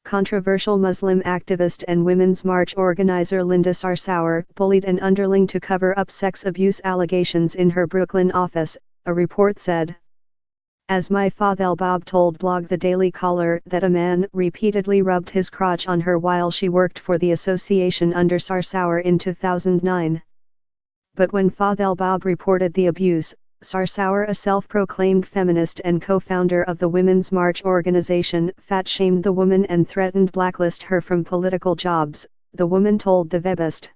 controversial Muslim activist and Women's March organizer Linda Sarsour bullied an underling to cover up sex abuse allegations in her Brooklyn office, a report said. Asmai Fadel Bob told blog The Daily Caller that a man repeatedly rubbed his crotch on her while she worked for the association under Sarsour in 2009. But when Fadel Bob reported the abuse, Sarsour, a self-proclaimed feminist and co-founder of the Women's March organization, fat-shamed the woman and threatened blacklist her from political jobs, the woman told the Webist.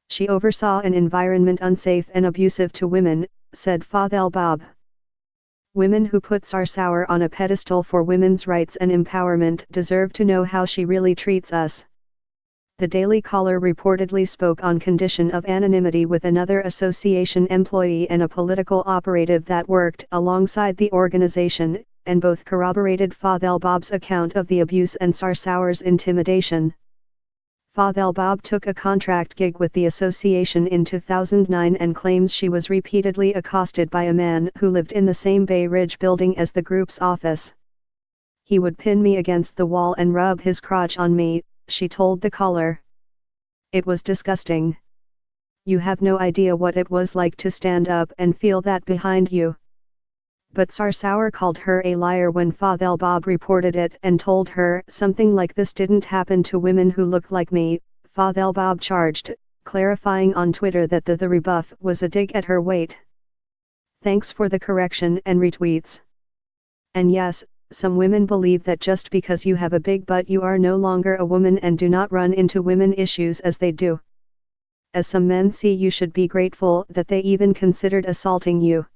She oversaw an environment unsafe and abusive to women, said Fadel Bob. Women who put Sarsour on a pedestal for women's rights and empowerment deserve to know how she really treats us. The Daily Caller reportedly spoke on condition of anonymity with another association employee and a political operative that worked alongside the organization, and both corroborated Fadel Bob's account of the abuse and Sarsour's intimidation. Fadel Bob took a contract gig with the association in 2009 and claims she was repeatedly accosted by a man who lived in the same Bay Ridge building as the group's office. He would pin me against the wall and rub his crotch on me, she told the Caller. It was disgusting. You have no idea what it was like to stand up and feel that behind you. But Sarsour called her a liar when Fadel Bob reported it and told her something like this didn't happen to women who look like me, Fadel Bob charged, clarifying on Twitter that the rebuff was a dig at her weight. Thanks for the correction and retweets. And yes, some women believe that just because you have a big butt you are no longer a woman and do not run into women issues as they do. As some men see, you should be grateful that they even considered assaulting you.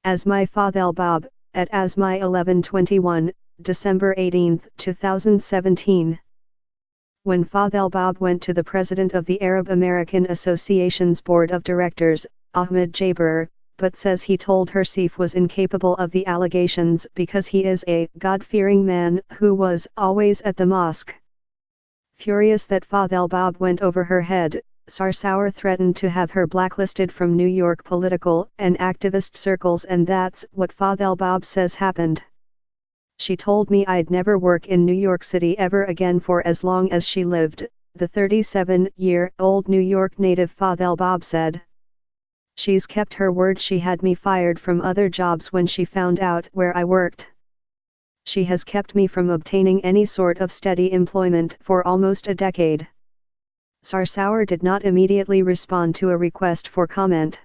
Asmai Fadel Bob, at Asmai 1121, December 18, 2017. When Fadel Bob went to the president of the Arab American Association's board of directors, Ahmed Jaber, but says he told her Seif was incapable of the allegations because he is a God-fearing man who was always at the mosque. Furious that Fadel Bob went over her head, Sarsour threatened to have her blacklisted from New York political and activist circles, and that's what Fadel Bob says happened. She told me I'd never work in New York City ever again for as long as she lived, the 37-year-old New York native Fadel Bob said. She's kept her word. She had me fired from other jobs when she found out where I worked. She has kept me from obtaining any sort of steady employment for almost a decade. Sarsour did not immediately respond to a request for comment.